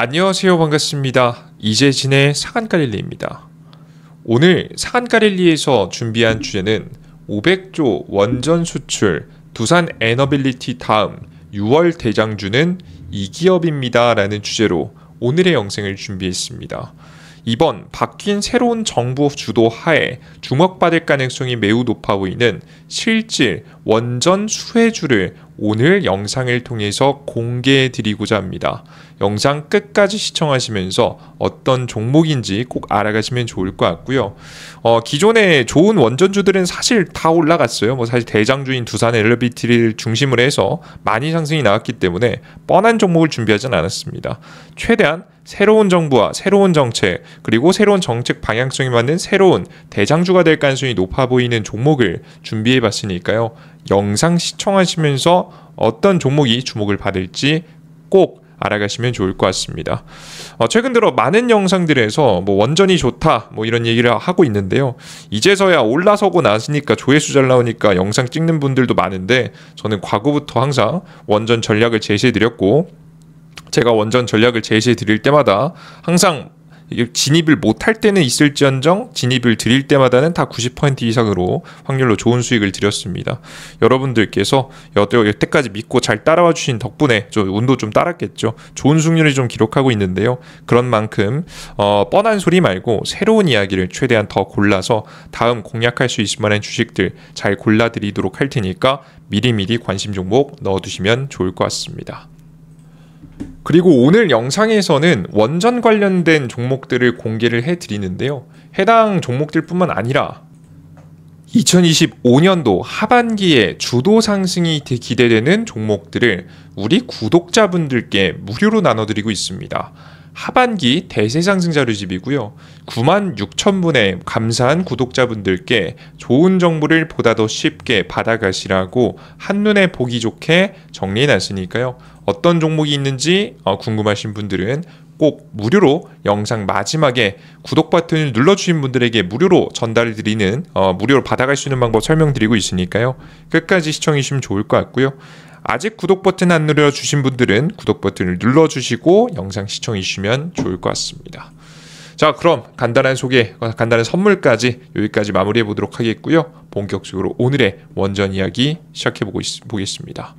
안녕하세요. 반갑습니다. 이재진의 사간가릴리입니다. 오늘 사간가릴리에서 준비한 주제는 500조 원전 수출 두산 에너빌리티 다음 6월 대장주는 이 기업입니다 라는 주제로 오늘의 영상을 준비했습니다. 이번 바뀐 새로운 정부 주도 하에 주목받을 가능성이 매우 높아 보이는 실질 원전 수혜주를 오늘 영상을 통해서 공개해 드리고자 합니다. 영상 끝까지 시청하시면서 어떤 종목인지 꼭 알아가시면 좋을 것 같고요. 기존에 좋은 원전주들은 사실 다 올라갔어요. 사실 대장주인 두산 에너빌리티를 중심으로 해서 많이 상승이 나왔기 때문에 뻔한 종목을 준비하진 않았습니다. 최대한 새로운 정부와 새로운 정책 그리고 새로운 정책 방향성에 맞는 새로운 대장주가 될 가능성이 높아 보이는 종목을 준비해 봤으니까요. 영상 시청하시면서 어떤 종목이 주목을 받을지 꼭 알아가시면 좋을 것 같습니다. 최근 들어 많은 영상들에서 원전이 좋다 이런 얘기를 하고 있는데요. 이제서야 올라서고 나서니까 조회수 잘 나오니까 영상 찍는 분들도 많은데 저는 과거부터 항상 원전 전략을 제시해 드렸고 제가 원전 전략을 제시해 드릴 때마다 항상 진입을 못할 때는 있을지언정 진입을 드릴 때마다는 다 90% 이상으로 확률로 좋은 수익을 드렸습니다. 여러분들께서 여태까지 믿고 잘 따라와 주신 덕분에 운도 좀 따랐겠죠. 좋은 수익률을 좀 기록하고 있는데요. 그런 만큼 뻔한 소리 말고 새로운 이야기를 최대한 더 골라서 다음 공략할 수 있을 만한 주식들 잘 골라드리도록 할 테니까 미리미리 관심 종목 넣어두시면 좋을 것 같습니다. 그리고 오늘 영상에서는 원전 관련된 종목들을 공개를 해드리는데요. 해당 종목들 뿐만 아니라 2025년도 하반기에 주도 상승이 기대되는 종목들을 우리 구독자분들께 무료로 나눠드리고 있습니다. 하반기 대세 상승 자료집이고요. 96,000분의 감사한 구독자분들께 좋은 정보를 보다 더 쉽게 받아가시라고 한눈에 보기 좋게 정리해놨으니까요. 어떤 종목이 있는지 궁금하신 분들은 꼭 무료로 영상 마지막에 구독 버튼을 눌러주신 분들에게 무료로 전달해드리는 무료로 받아갈 수 있는 방법 설명드리고 있으니까요. 끝까지 시청해주시면 좋을 것 같고요. 아직 구독 버튼 안 눌러주신 분들은 구독 버튼을 눌러주시고 영상 시청해주시면 좋을 것 같습니다. 자, 그럼 간단한 소개, 간단한 선물까지 여기까지 마무리해 보도록 하겠고요. 본격적으로 오늘의 원전 이야기 시작해 보겠습니다.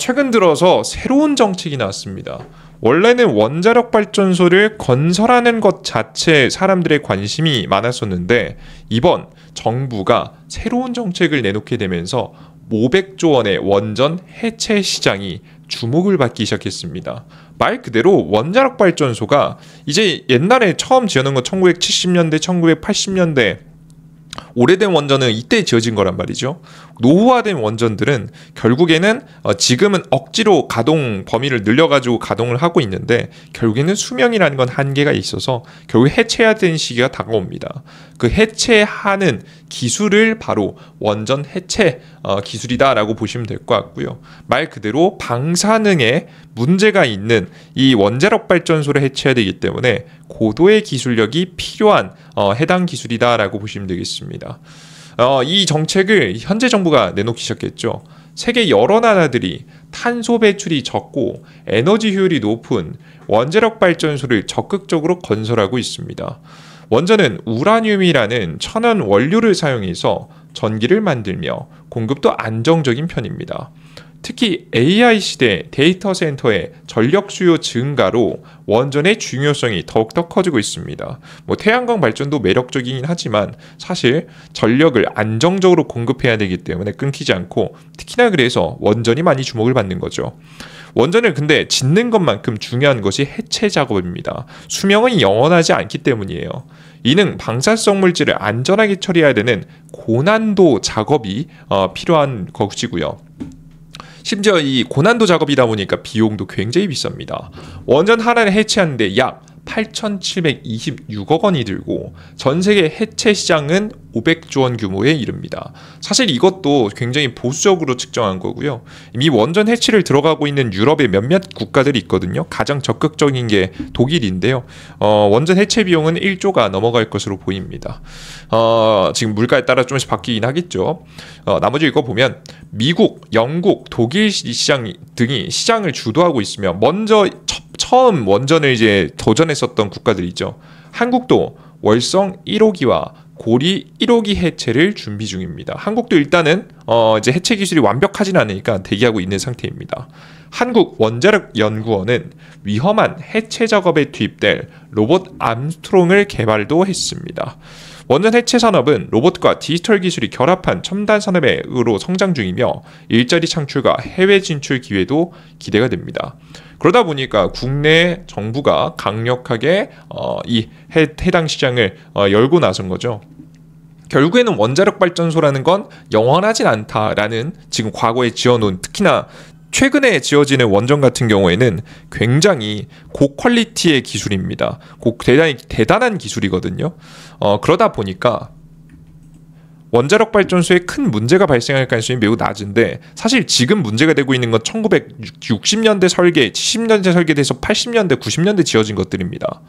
최근 들어서 새로운 정책이 나왔습니다. 원래는 원자력 발전소를 건설하는 것 자체에 사람들의 관심이 많았었는데 이번 정부가 새로운 정책을 내놓게 되면서 500조 원의 원전 해체 시장이 주목을 받기 시작했습니다. 말 그대로 원자력 발전소가 이제 옛날에 처음 지어놓은 건 1970년대, 1980년대 오래된 원전은 이때 지어진 거란 말이죠. 노후화된 원전들은 결국에는 지금은 억지로 가동 범위를 늘려가지고 가동을 하고 있는데 결국에는 수명이라는 건 한계가 있어서 결국 해체해야 되는 시기가 다가옵니다. 그 해체하는 기술을 바로 원전 해체 기술이다라고 보시면 될 것 같고요. 말 그대로 방사능에 문제가 있는 이 원자력 발전소를 해체해야 되기 때문에 고도의 기술력이 필요한 해당 기술이다라고 보시면 되겠습니다. 이 정책을 현재 정부가 내놓기 시작했죠. 세계 여러 나라들이 탄소 배출이 적고 에너지 효율이 높은 원자력 발전소를 적극적으로 건설하고 있습니다. 원전은 우라늄이라는 천연 원료를 사용해서 전기를 만들며 공급도 안정적인 편입니다. 특히 AI 시대 데이터 센터의 전력 수요 증가로 원전의 중요성이 더욱더 커지고 있습니다. 태양광 발전도 매력적이긴 하지만 사실 전력을 안정적으로 공급해야 되기 때문에 끊기지 않고 특히나 그래서 원전이 많이 주목을 받는 거죠. 원전을 근데 짓는 것만큼 중요한 것이 해체 작업입니다. 수명은 영원하지 않기 때문이에요. 이는 방사성 물질을 안전하게 처리해야 되는 고난도 작업이 필요한 것이고요. 심지어 이 고난도 작업이다 보니까 비용도 굉장히 비쌉니다. 원전 하나를 해체하는데 약 8,726억 원이 들고 전 세계 해체 시장은 500조 원 규모에 이릅니다. 사실 이것도 굉장히 보수적으로 측정한 거고요. 이미 원전 해체를 들어가고 있는 유럽의 몇몇 국가들이 있거든요. 가장 적극적인 게 독일인데요. 원전 해체 비용은 1조가 넘어갈 것으로 보입니다. 지금 물가에 따라 조금씩 바뀌긴 하겠죠. 나머지 읽어보면 미국, 영국, 독일 시장 등이 시장을 주도하고 있으며 먼저 첫 처음 원전을 이제 도전했었던 국가들이죠. 한국도 월성 1호기와 고리 1호기 해체를 준비 중입니다. 한국도 일단은 이제 해체 기술이 완벽하진 않으니까 대기하고 있는 상태입니다. 한국원자력연구원은 위험한 해체 작업에 투입될 로봇 암스트롱을 개발도 했습니다. 원전 해체 산업은 로봇과 디지털 기술이 결합한 첨단 산업으로 성장 중이며 일자리 창출과 해외 진출 기회도 기대가 됩니다. 그러다 보니까 국내 정부가 강력하게 이 해당 시장을 열고 나선 거죠. 결국에는 원자력 발전소라는 건 영원하진 않다라는 지금 과거에 지어놓은, 특히나 최근에 지어지는 원전 같은 경우에는 굉장히 고퀄리티의 기술입니다. 대단히 대단한 기술이거든요. 그러다 보니까 원자력 발전소에 큰 문제가 발생할 가능성이 매우 낮은데, 사실 지금 문제가 되고 있는 건 1960년대 설계, 70년대 설계돼서 80년대, 90년대 지어진 것들입니다.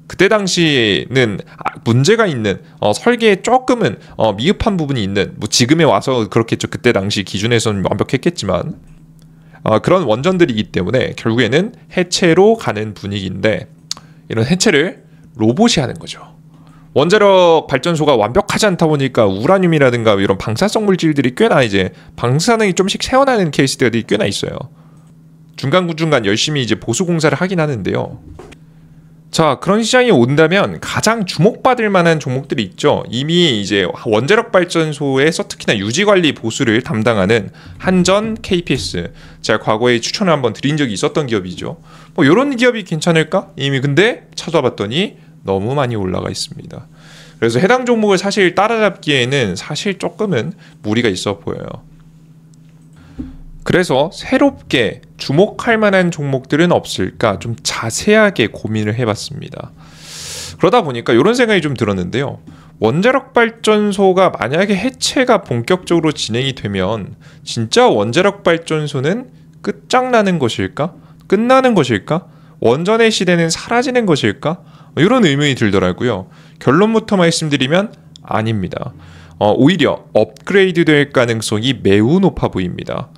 그때 당시는 문제가 있는 설계에 조금은 미흡한 부분이 있는, 뭐 지금에 와서 그렇겠죠. 그때 당시 기준에서는 완벽했겠지만 그런 원전들이기 때문에 결국에는 해체로 가는 분위기인데, 이런 해체를 로봇이 하는 거죠. 원자력 발전소가 완벽하지 않다 보니까 우라늄이라든가 이런 방사성 물질들이 꽤나 이제 방사능이 좀씩 새어나는 케이스들이 꽤나 있어요. 중간중간 열심히 이제 보수 공사를 하긴 하는데요. 자, 그런 시장이 온다면 가장 주목받을 만한 종목들이 있죠. 이미 이제 원자력 발전소에서 특히나 유지 관리 보수를 담당하는 한전, KPS, 제가 과거에 추천을 한번 드린 적이 있었던 기업이죠. 뭐 이런 기업이 괜찮을까? 이미 근데 찾아봤더니 너무 많이 올라가 있습니다. 그래서 해당 종목을 사실 따라잡기에는 사실 조금은 무리가 있어 보여요. 그래서 새롭게 주목할 만한 종목들은 없을까 좀 자세하게 고민을 해봤습니다. 그러다 보니까 이런 생각이 좀 들었는데요. 원자력 발전소가 만약에 해체가 본격적으로 진행이 되면 진짜 원자력 발전소는 끝장나는 것일까? 끝나는 것일까? 원전의 시대는 사라지는 것일까? 이런 의문이 들더라고요. 결론부터 말씀드리면 아닙니다. 오히려 업그레이드 될 가능성이 매우 높아 보입니다.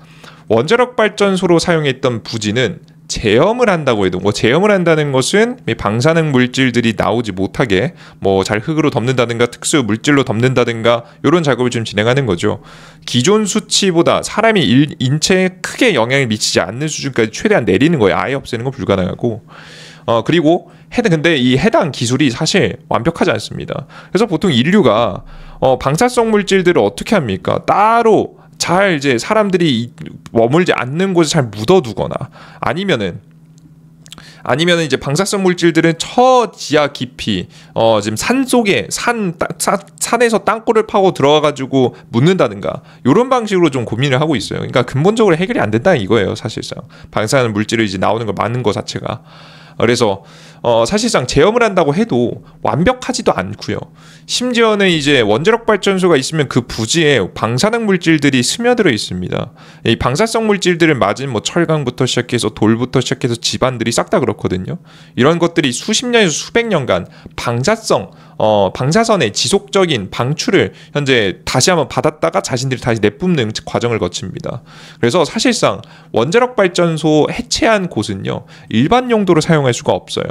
원자력 발전소로 사용했던 부지는 제염을 한다고 해도, 뭐 제염을 한다는 것은 방사능 물질들이 나오지 못하게 뭐 잘 흙으로 덮는다든가 특수 물질로 덮는다든가 이런 작업을 좀 진행하는 거죠. 기존 수치보다 사람이 인체에 크게 영향을 미치지 않는 수준까지 최대한 내리는 거예요. 아예 없애는 건 불가능하고. 그리고 근데 이 해당 기술이 사실 완벽하지 않습니다. 그래서 보통 인류가 방사성 물질들을 어떻게 합니까? 따로 잘 이제 사람들이 머물지 않는 곳에 잘 묻어두거나 아니면은 이제 방사성 물질들은 처지하 깊이 지금 산 속에 산에서 땅굴을 파고 들어가가지고 묻는다든가 이런 방식으로 좀 고민을 하고 있어요. 그러니까 근본적으로 해결이 안 된다는 이거예요. 사실상 방사능 물질을 이제 나오는 걸 막는 것 자체가. 그래서 사실상 제염을 한다고 해도 완벽하지도 않고요. 심지어는 이제 원자력 발전소가 있으면 그 부지에 방사능 물질들이 스며들어 있습니다. 이 방사성 물질들을 맞은 뭐 철강부터 시작해서 돌부터 시작해서 집안들이 싹 다 그렇거든요. 이런 것들이 수십 년에서 수백 년간 방사선의 지속적인 방출을 현재 다시 한번 받았다가 자신들이 다시 내뿜는 과정을 거칩니다. 그래서 사실상 원자력 발전소 해체한 곳은요, 일반 용도로 사용할 수가 없어요.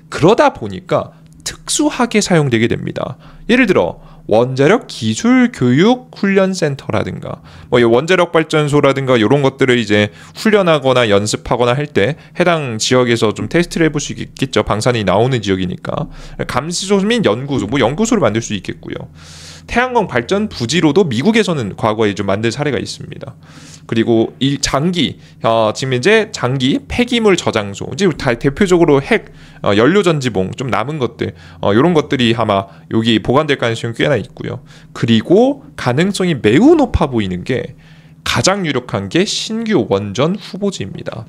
그러다 보니까 특수하게 사용되게 됩니다. 예를 들어 원자력 기술 교육 훈련 센터라든가 뭐 원자력 발전소라든가 이런 것들을 이제 훈련하거나 연습하거나 할 때 해당 지역에서 좀 테스트를 해볼 수 있겠죠. 방사능이 나오는 지역이니까. 감시소 및 연구소, 뭐 연구소를 만들 수 있겠고요. 태양광 발전 부지로도 미국에서는 과거에 좀 만든 사례가 있습니다. 그리고 이 지금 이제 장기 폐기물 저장소, 이제 대표적으로 핵 연료 전지봉 좀 남은 것들, 이런 것들이 아마 여기 보관될 가능성이 꽤나 있고요. 그리고 가능성이 매우 높아 보이는 게 가장 유력한 게 신규 원전 후보지입니다.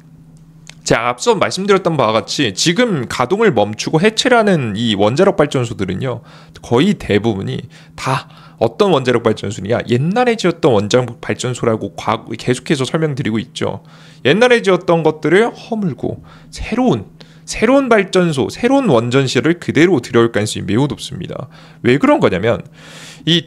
제가 앞서 말씀드렸던 바와 같이 지금 가동을 멈추고 해체를 하는 이 원자력 발전소들은요, 거의 대부분이 다 어떤 원자력 발전소냐, 옛날에 지었던 원자력 발전소라고 계속해서 설명드리고 있죠. 옛날에 지었던 것들을 허물고 새로운 발전소, 새로운 원전시설을 그대로 들여올 가능성이 매우 높습니다. 왜 그런 거냐면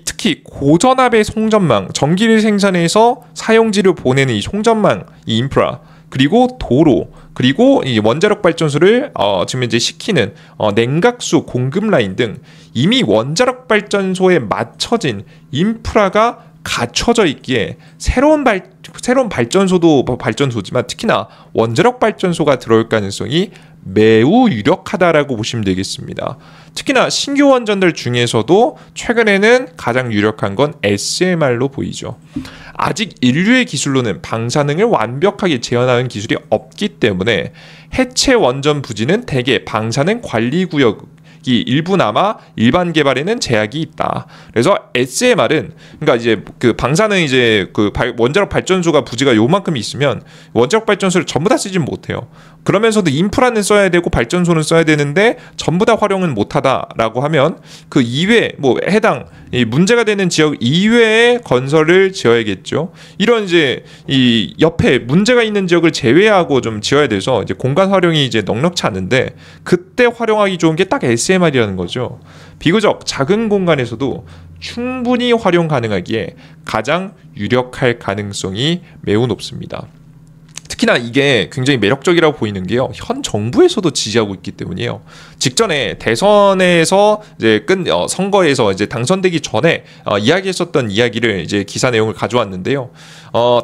특히 고전압의 송전망, 전기를 생산해서 사용지를 보내는 이 송전망, 이 인프라, 그리고 도로, 그리고 이 원자력 발전소를 지금 이제 시키는 냉각수 공급 라인 등 이미 원자력 발전소에 맞춰진 인프라가 갖춰져 있기에 새로운 발전소도 발전소지만 특히나 원자력 발전소가 들어올 가능성이 매우 유력하다라고 보시면 되겠습니다. 특히나 신규 원전들 중에서도 최근에는 가장 유력한 건 SMR로 보이죠. 아직 인류의 기술로는 방사능을 완벽하게 제어하는 기술이 없기 때문에 해체 원전 부지는 대개 방사능 관리 구역이 일부나마 일반 개발에는 제약이 있다. 그래서 SMR은 그러니까 이제 그 방사능 이제 그 원자력 발전소가 부지가 요만큼 있으면 원자력 발전소를 전부 다 쓰진 못해요. 그러면서도 인프라는 써야 되고 발전소는 써야 되는데 전부 다 활용은 못하다라고 하면 그 이외 뭐 해당 문제가 되는 지역 이외에 건설을 지어야겠죠. 이런 이제 이 옆에 문제가 있는 지역을 제외하고 좀 지어야 돼서 이제 공간 활용이 이제 넉넉치 않은데 그때 활용하기 좋은 게 딱 SMR이라는 거죠. 비교적 작은 공간에서도 충분히 활용 가능하기에 가장 유력할 가능성이 매우 높습니다. 특히나 이게 굉장히 매력적이라고 보이는 게요. 현 정부에서도 지지하고 있기 때문이에요. 직전에 대선에서 이제 선거에서 이제 당선되기 전에 이야기했었던 이야기를 이제 기사 내용을 가져왔는데요.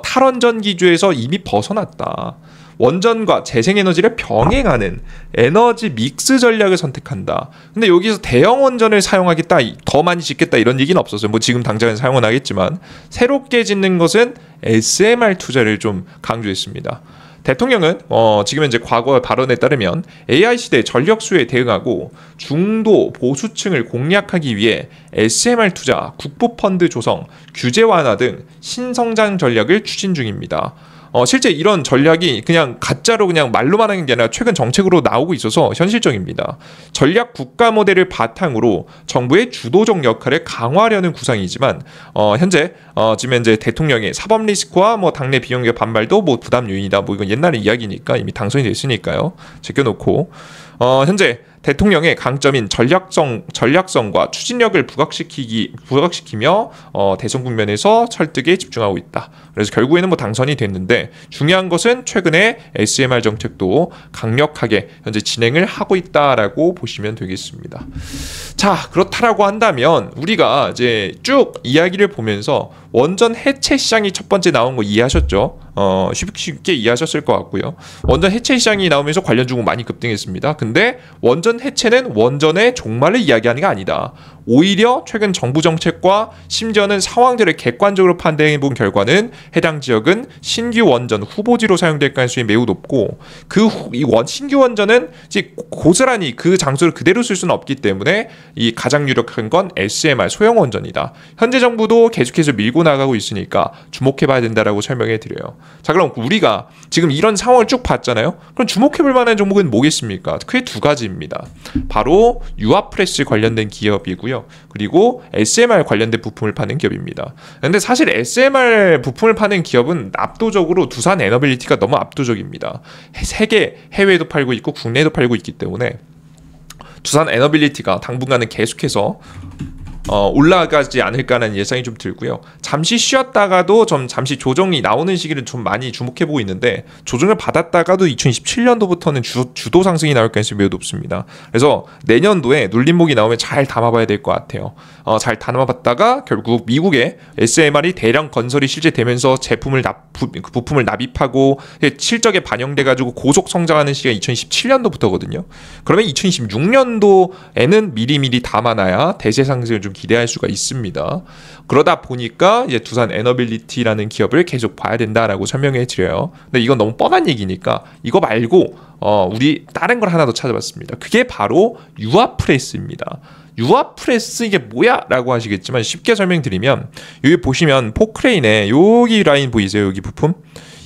탈원전 기조에서 이미 벗어났다. 원전과 재생에너지를 병행하는 에너지 믹스 전략을 선택한다. 근데 여기서 대형 원전을 사용하겠다, 더 많이 짓겠다 이런 얘기는 없었어요. 뭐 지금 당장은 사용은 하겠지만 새롭게 짓는 것은 SMR 투자를 좀 강조했습니다. 대통령은 지금 현재 과거 발언에 따르면 AI 시대 전력 수요에 대응하고 중도 보수층을 공략하기 위해 SMR 투자, 국부펀드 조성, 규제 완화 등 신성장 전략을 추진 중입니다. 실제 이런 전략이 그냥 가짜로 그냥 말로만 하는 게 아니라 최근 정책으로 나오고 있어서 현실적입니다. 전략 국가 모델을 바탕으로 정부의 주도적 역할을 강화하려는 구상이지만 현재 지금 현재 대통령의 사법 리스크와 뭐 당내 비용의 반발도 뭐 부담 요인이다. 뭐 이건 옛날의 이야기니까 이미 당선이 됐으니까요. 제껴놓고 현재 대통령의 강점인 전략성과 추진력을 부각시키며 대선 국면에서 설득에 집중하고 있다. 그래서 결국에는 뭐 당선이 됐는데 중요한 것은 최근에 SMR 정책도 강력하게 현재 진행을 하고 있다라고 보시면 되겠습니다. 자, 그렇다라고 한다면 우리가 이제 쭉 이야기를 보면서 원전 해체 시장이 첫 번째 나온 거 이해하셨죠? 쉽게 이해하셨을 것 같고요. 원전 해체 시장이 나오면서 관련 종목 많이 급등했습니다. 근데 원전 해체는 원전의 종말을 이야기하는 게 아니다. 오히려 최근 정부 정책과 심지어는 상황들을 객관적으로 판단해 본 결과는 해당 지역은 신규 원전 후보지로 사용될 가능성이 매우 높고 신규 원전은 고스란히 그 장소를 그대로 쓸 수는 없기 때문에 이 가장 유력한 건 SMR 소형 원전이다. 현재 정부도 계속해서 밀고 나가고 있으니까 주목해봐야 된다라고 설명해 드려요. 자, 그럼 우리가 지금 이런 상황을 쭉 봤잖아요. 그럼 주목해볼 만한 종목은 뭐겠습니까? 크게 두 가지입니다. 바로 유아프레스 관련된 기업이고요. 그리고 SMR 관련된 부품을 파는 기업입니다. 근데 사실 SMR 부품을 파는 기업은 압도적으로 두산 에너빌리티가 너무 압도적입니다. 세계 해외에도 팔고 있고 국내에도 팔고 있기 때문에 두산 에너빌리티가 당분간은 계속해서 올라가지 않을까라는 예상이 좀 들고요. 잠시 쉬었다가도 잠시 조정이 나오는 시기를 좀 많이 주목해보고 있는데 조정을 받았다가도 2027년도부터는 주도 상승이 나올 가능성이 매우 높습니다. 그래서 내년도에 눌림목이 나오면 잘 담아봐야 될 것 같아요. 잘 담아봤다가 결국 미국의 SMR이 대량 건설이 실제 되면서 부품을 납입하고 실적에 반영돼가지고 고속 성장하는 시기가 2017년도부터거든요. 그러면 2026년도에는 미리미리 담아놔야 대세 상승을 좀 기대할 수가 있습니다. 그러다 보니까 이제 두산 에너빌리티라는 기업을 계속 봐야 된다라고 설명해 드려요. 근데 이건 너무 뻔한 얘기니까 이거 말고 우리 다른 걸 하나 더 찾아봤습니다. 그게 바로 유아프레스입니다. 유아프레스 이게 뭐야? 라고 하시겠지만 쉽게 설명드리면 여기 보시면 포크레인에 여기 라인 보이세요? 여기 부품?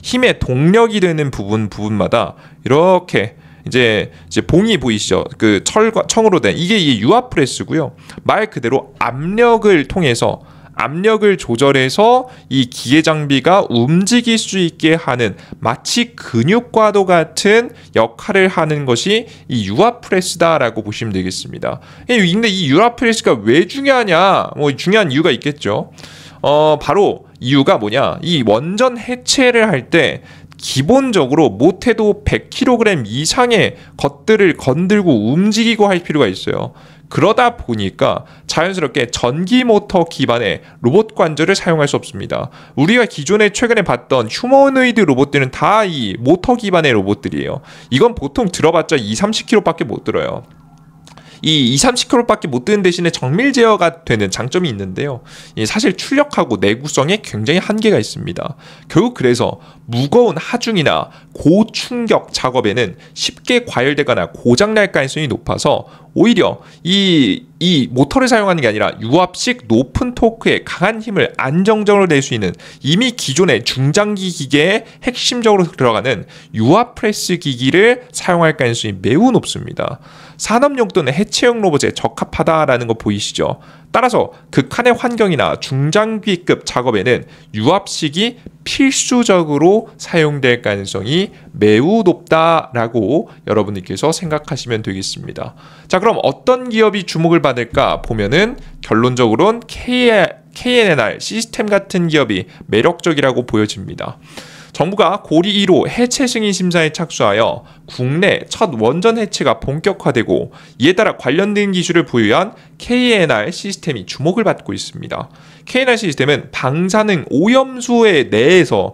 힘의 동력이 되는 부분마다 이렇게 이제 봉이 보이시죠? 그 청으로 된 이게 유아프레스고요. 말 그대로 압력을 통해서 압력을 조절해서 이 기계 장비가 움직일 수 있게 하는 마치 근육과도 같은 역할을 하는 것이 이 유아프레스다라고 보시면 되겠습니다. 근데 이 유아프레스가 왜 중요하냐? 뭐 중요한 이유가 있겠죠. 바로 이유가 뭐냐? 이 원전 해체를 할 때 기본적으로 못해도 100kg 이상의 것들을 건들고 움직이고 할 필요가 있어요. 그러다 보니까 자연스럽게 전기 모터 기반의 로봇 관절을 사용할 수 없습니다. 우리가 기존에 최근에 봤던 휴머노이드 로봇들은 다 이 모터 기반의 로봇들이에요. 이건 보통 들어봤자 2-30kg밖에 못 들어요. 이 2-30kg밖에 못 드는 대신에 정밀 제어가 되는 장점이 있는데요. 사실 출력하고 내구성에 굉장히 한계가 있습니다. 결국 그래서 무거운 하중이나 고충격 작업에는 쉽게 과열되거나 고장날 가능성이 높아서 오히려 이 모터를 사용하는 게 아니라 유압식 높은 토크에 강한 힘을 안정적으로 낼 수 있는 이미 기존의 중장기 기계에 핵심적으로 들어가는 유압 프레스 기기를 사용할 가능성이 매우 높습니다. 산업용 또는 해체용 로봇에 적합하다라는 거 보이시죠? 따라서 극한의 환경이나 중장비급 작업에는 유압식이 필수적으로 사용될 가능성이 매우 높다라고 여러분들께서 생각하시면 되겠습니다. 자, 그럼 어떤 기업이 주목을 받을까 보면은 결론적으로는 KNR 시스템 같은 기업이 매력적이라고 보여집니다. 정부가 고리 1호 해체 승인 심사에 착수하여 국내 첫 원전 해체가 본격화되고 이에 따라 관련된 기술을 보유한 KNR 시스템이 주목을 받고 있습니다. KNR 시스템은 방사능 오염수의 내에서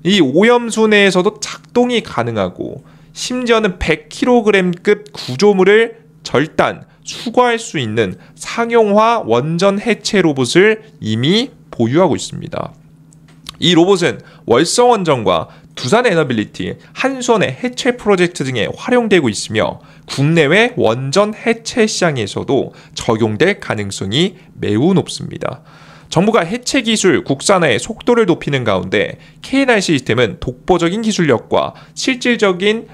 이 오염수 내에서도 작동이 가능하고 심지어는 100kg급 구조물을 절단, 수거할 수 있는 상용화 원전 해체 로봇을 이미 보유하고 있습니다. 이 로봇은 월성원전과 두산에너빌리티, 한수원의 해체 프로젝트 등에 활용되고 있으며 국내외 원전 해체 시장에서도 적용될 가능성이 매우 높습니다. 정부가 해체 기술 국산화의 속도를 높이는 가운데 KNR 시스템은 독보적인 기술력과 실질적인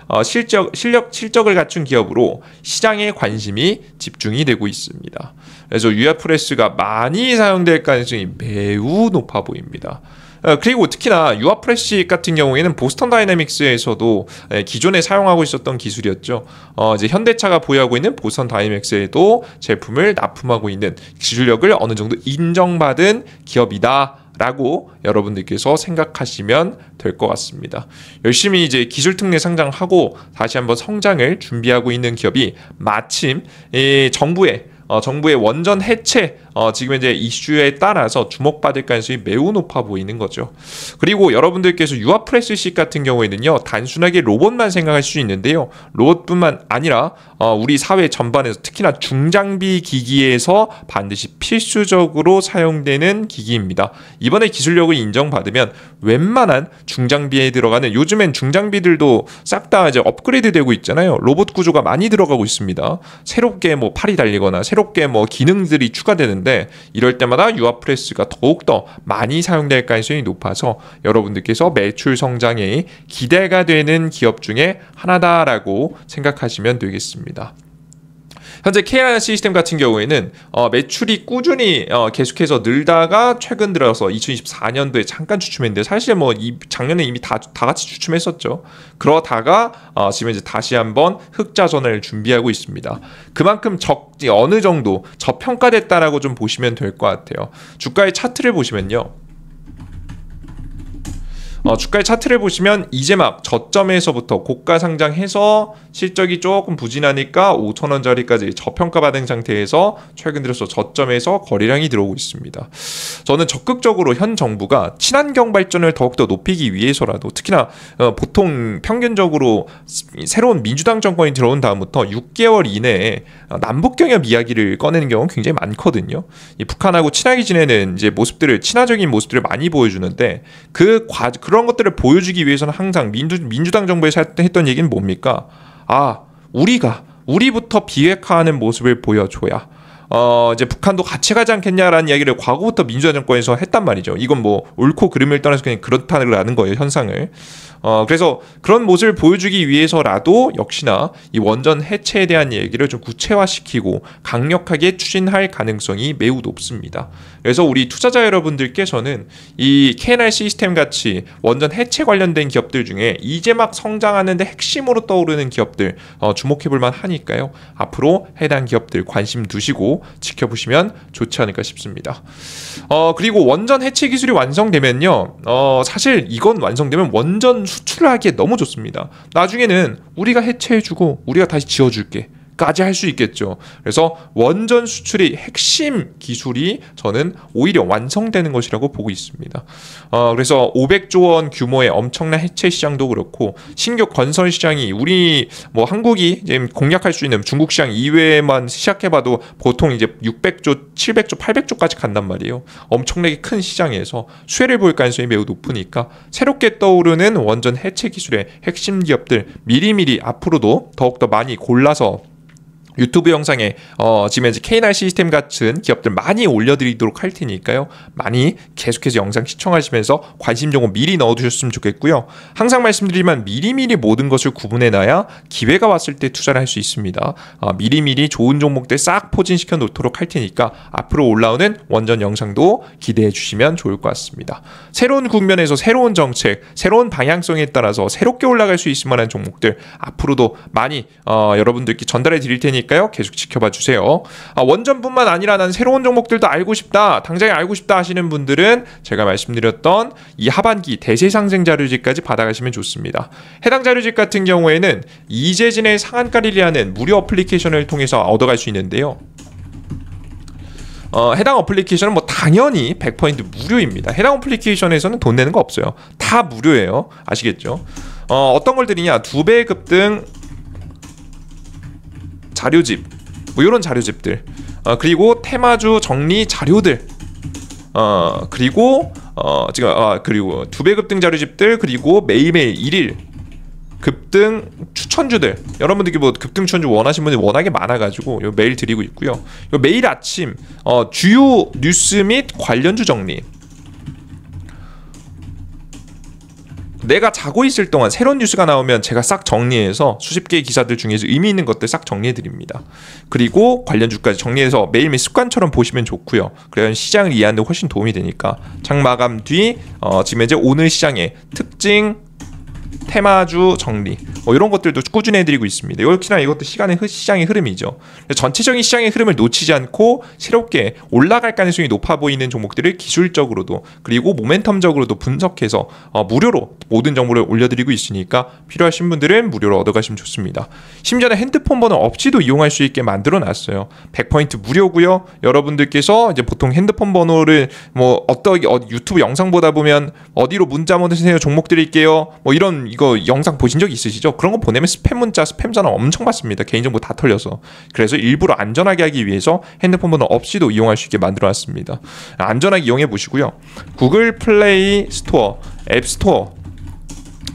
실적을 갖춘 기업으로 시장에 관심이 집중이 되고 있습니다. 그래서 유압 프레스가 많이 사용될 가능성이 매우 높아 보입니다. 그리고 특히나 유압 프레시 같은 경우에는 보스턴 다이내믹스에서도 기존에 사용하고 있었던 기술이었죠. 이제 현대차가 보유하고 있는 보스턴 다이내믹스에도 제품을 납품하고 있는 기술력을 어느 정도 인정받은 기업이다라고 여러분들께서 생각하시면 될 것 같습니다. 열심히 이제 기술 특례 상장하고 다시 한번 성장을 준비하고 있는 기업이 마침 정부의 원전 해체 지금 이제 이슈에 따라서 주목받을 가능성이 매우 높아 보이는 거죠. 그리고 여러분들께서 유압 프레스식 같은 경우에는요, 단순하게 로봇만 생각할 수 있는데요, 로봇뿐만 아니라 우리 사회 전반에서 특히나 중장비 기기에서 반드시 필수적으로 사용되는 기기입니다. 이번에 기술력을 인정받으면 웬만한 중장비에 들어가는, 요즘엔 중장비들도 싹 다 이제 업그레이드 되고 있잖아요. 로봇 구조가 많이 들어가고 있습니다. 새롭게 뭐 팔이 달리거나 새롭게 뭐 기능들이 추가되는데, 이럴 때마다 유압 프레스가 더욱더 많이 사용될 가능성이 높아서 여러분들께서 매출 성장에 기대가 되는 기업 중에 하나다라고 생각하시면 되겠습니다. 현재 KNR 시스템 같은 경우에는 매출이 꾸준히 계속해서 늘다가 최근 들어서 2024년도에 잠깐 주춤했는데, 사실 뭐 작년에 이미 다 같이 주춤했었죠. 그러다가 지금 이제 다시 한번 흑자전을 준비하고 있습니다. 그만큼 어느 정도 저평가됐다라고 좀 보시면 될 것 같아요. 주가의 차트를 보시면요, 주가의 차트를 보시면 이제 막 저점에서부터 고가 상장해서 실적이 조금 부진하니까 5,000원짜리까지 저평가받은 상태에서 최근 들어서 저점에서 거래량이 들어오고 있습니다. 저는 적극적으로 현 정부가 친환경 발전을 더욱더 높이기 위해서라도, 특히나 보통 평균적으로 새로운 민주당 정권이 들어온 다음부터 6개월 이내에 남북경협 이야기를 꺼내는 경우는 굉장히 많거든요. 이 북한하고 친하게 지내는 이제 친화적인 모습들을 많이 보여주는데, 그런 것들을 보여주기 위해서는 항상 민주당 정부에서 했던 얘기는 뭡니까? 우리부터 비핵화하는 모습을 보여줘야 이제 북한도 같이 가지 않겠냐라는 이야기를 과거부터 민주당 정권에서 했단 말이죠. 이건 뭐 옳고 그름을 떠나서 그냥 그렇다는 거예요, 현상을. 그래서 그런 모습을 보여주기 위해서라도 역시나 이 원전 해체에 대한 얘기를 좀 구체화시키고 강력하게 추진할 가능성이 매우 높습니다. 그래서 우리 투자자 여러분들께서는 이 KNR 시스템 같이 원전 해체 관련된 기업들 중에 이제 막 성장하는데 핵심으로 떠오르는 기업들 주목해 볼 만하니까요. 앞으로 해당 기업들 관심 두시고 지켜보시면 좋지 않을까 싶습니다. 그리고 원전 해체 기술이 완성되면요, 사실 이건 완성되면 원전 수출을 하기에 너무 좋습니다. 나중에는 우리가 해체해주고 우리가 다시 지어줄게 까지 할 수 있겠죠. 그래서 원전 수출의 핵심 기술이 저는 오히려 완성되는 것이라고 보고 있습니다. 그래서 500조 원 규모의 엄청난 해체 시장도 그렇고 신규 건설 시장이 우리 뭐 한국이 이제 공략할 수 있는 중국 시장 이외에만 시작해봐도 보통 이제 600조, 700조, 800조까지 간단 말이에요. 엄청나게 큰 시장에서 수혜를 볼 가능성이 매우 높으니까 새롭게 떠오르는 원전 해체 기술의 핵심 기업들 미리미리 앞으로도 더욱더 많이 골라서 유튜브 영상에 지금 이제 K&R 시스템 같은 기업들 많이 올려드리도록 할 테니까요. 많이 계속해서 영상 시청하시면서 관심 정보 미리 넣어두셨으면 좋겠고요. 항상 말씀드리지만 미리미리 모든 것을 구분해놔야 기회가 왔을 때 투자를 할 수 있습니다. 미리미리 좋은 종목들 싹 포진시켜 놓도록 할 테니까 앞으로 올라오는 원전 영상도 기대해 주시면 좋을 것 같습니다. 새로운 국면에서 새로운 정책, 새로운 방향성에 따라서 새롭게 올라갈 수 있을 만한 종목들 앞으로도 많이 여러분들께 전달해 드릴 테니까 계속 지켜봐 주세요. 원전뿐만 아니라 난 새로운 종목들도 알고 싶다, 당장에 알고 싶다 하시는 분들은 제가 말씀드렸던 이 하반기 대세상승 자료집까지 받아가시면 좋습니다. 해당 자료집 같은 경우에는 이재진의 상한가 릴리하는 무료 어플리케이션을 통해서 얻어갈 수 있는데요. 해당 어플리케이션은 뭐 당연히 100% 무료입니다. 해당 어플리케이션에서는 돈 내는 거 없어요. 다 무료예요. 아시겠죠? 어떤 걸 드리냐? 2배 급등 자료집, 뭐 이런 자료집들, 그리고 테마주 정리 자료들, 그리고 그리고 2배 급등 자료집들, 그리고 매일매일 1일 급등 추천주들, 여러분들께 뭐 급등 추천주 원하시는 분들이 워낙에 많아가지고 요 메일 드리고 있고요. 요 매일 아침 주요 뉴스 및 관련주 정리. 내가 자고 있을 동안 새로운 뉴스가 나오면 제가 싹 정리해서 수십 개의 기사들 중에서 의미 있는 것들 싹 정리해드립니다. 그리고 관련주까지 정리해서 매일매일 습관처럼 보시면 좋고요. 그래야 시장을 이해하는 데 훨씬 도움이 되니까 장마감 뒤 지금 이제 오늘 시장의 특징 테마주 정리 이런 것들도 꾸준히 해드리고 있습니다. 역시나 이것도 시장의 흐름이죠. 전체적인 시장의 흐름을 놓치지 않고 새롭게 올라갈 가능성이 높아 보이는 종목들을 기술적으로도 그리고 모멘텀적으로도 분석해서 무료로 모든 정보를 올려드리고 있으니까 필요하신 분들은 무료로 얻어가시면 좋습니다. 심지어는 핸드폰 번호 없이도 이용할 수 있게 만들어놨어요. 100% 무료고요. 여러분들께서 이제 보통 핸드폰 번호를 뭐 유튜브 영상 보다 보면 어디로 문자 보내세요, 종목 드릴게요, 뭐 이거 영상 보신 적 있으시죠? 그런 거 보내면 스팸 문자, 스팸 전화 엄청 받습니다. 개인정보 다 털려서. 그래서 일부러 안전하게 하기 위해서 핸드폰 번호 없이도 이용할 수 있게 만들어놨습니다. 안전하게 이용해 보시고요. 구글 플레이 스토어,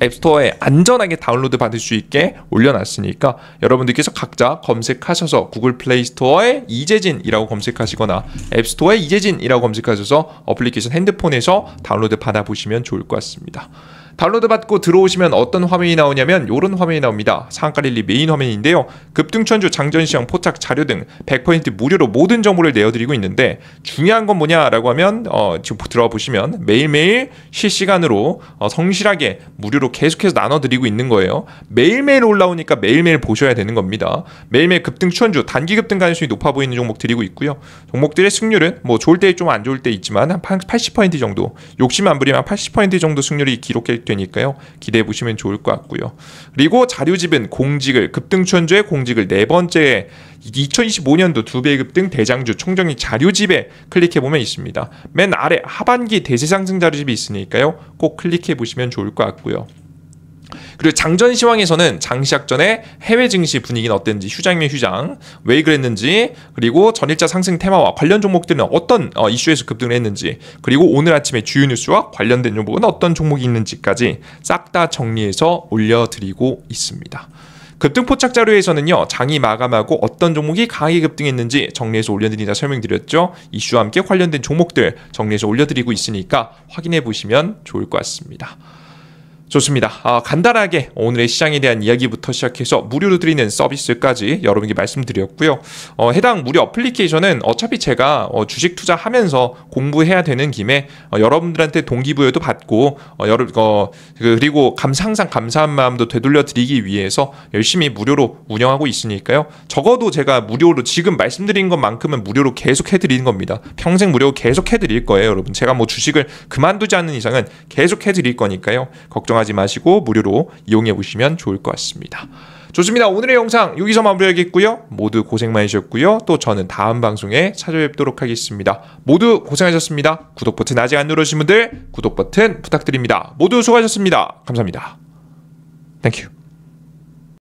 앱스토어에 안전하게 다운로드 받을 수 있게 올려놨으니까 여러분들께서 각자 검색하셔서 구글 플레이 스토어에 이재진이라고 검색하시거나 앱스토어에 이재진이라고 검색하셔서 어플리케이션 핸드폰에서 다운로드 받아보시면 좋을 것 같습니다. 다운로드 받고 들어오시면 어떤 화면이 나오냐면 이런 화면이 나옵니다. 상한가 릴리 메인 화면인데요. 급등천주, 장전시장, 포착, 자료 등 100% 무료로 모든 정보를 내어드리고 있는데 중요한 건 뭐냐라고 하면 지금 들어가 보시면 매일매일 실시간으로 성실하게 무료로 계속해서 나눠드리고 있는 거예요. 매일매일 올라오니까 매일매일 보셔야 되는 겁니다. 매일매일 급등 추천주, 단기 급등 가능성이 높아 보이는 종목 드리고 있고요. 종목들의 승률은 뭐 좋을 때 좀 안 좋을 때 있지만 한 80% 정도, 욕심 안 부리면 80% 정도 승률이 기록될 되니까요. 기대해 보시면 좋을 것 같고요. 그리고 자료집은 공직을 급등 추천주의 공직을 네 번째 2025년도 2배 급등 대장주 총정리 자료집에 클릭해 보면 있습니다. 맨 아래 하반기 대세상승 자료집이 있으니까요. 꼭 클릭해 보시면 좋을 것 같고요. 그리고 장전 시황에서는 장시작 전에 해외 증시 분위기는 어땠는지, 휴장이면 휴장, 왜 그랬는지, 그리고 전일자 상승 테마와 관련 종목들은 어떤 이슈에서 급등을 했는지, 그리고 오늘 아침에 주요 뉴스와 관련된 종목은 어떤 종목이 있는지까지 싹 다 정리해서 올려드리고 있습니다. 급등 포착 자료에서는요, 장이 마감하고 어떤 종목이 강하게 급등했는지 정리해서 올려드린다 설명드렸죠. 이슈와 함께 관련된 종목들 정리해서 올려드리고 있으니까 확인해 보시면 좋을 것 같습니다. 좋습니다. 간단하게 오늘의 시장에 대한 이야기부터 시작해서 무료로 드리는 서비스까지 여러분께 말씀드렸고요. 해당 무료 어플리케이션은 어차피 제가 주식 투자하면서 공부해야 되는 김에 여러분들한테 동기부여도 받고 그리고 항상 감사한 마음도 되돌려 드리기 위해서 열심히 무료로 운영하고 있으니까요. 적어도 제가 무료로 지금 말씀드린 것만큼은 무료로 계속 해드리는 겁니다. 평생 무료로 계속 해드릴 거예요, 여러분. 제가 뭐 주식을 그만두지 않는 이상은 계속 해드릴 거니까요. 걱정하지 걱정하지 마시고 무료로 이용해 보시면 좋을 것 같습니다. 좋습니다. 오늘의 영상 여기서 마무리하겠고요. 모두 고생 많으셨고요. 또 저는 다음 방송에 찾아뵙도록 하겠습니다. 모두 고생하셨습니다. 구독 버튼 아직 안 누르신 분들 구독 버튼 부탁드립니다. 모두 수고하셨습니다. 감사합니다. 땡큐.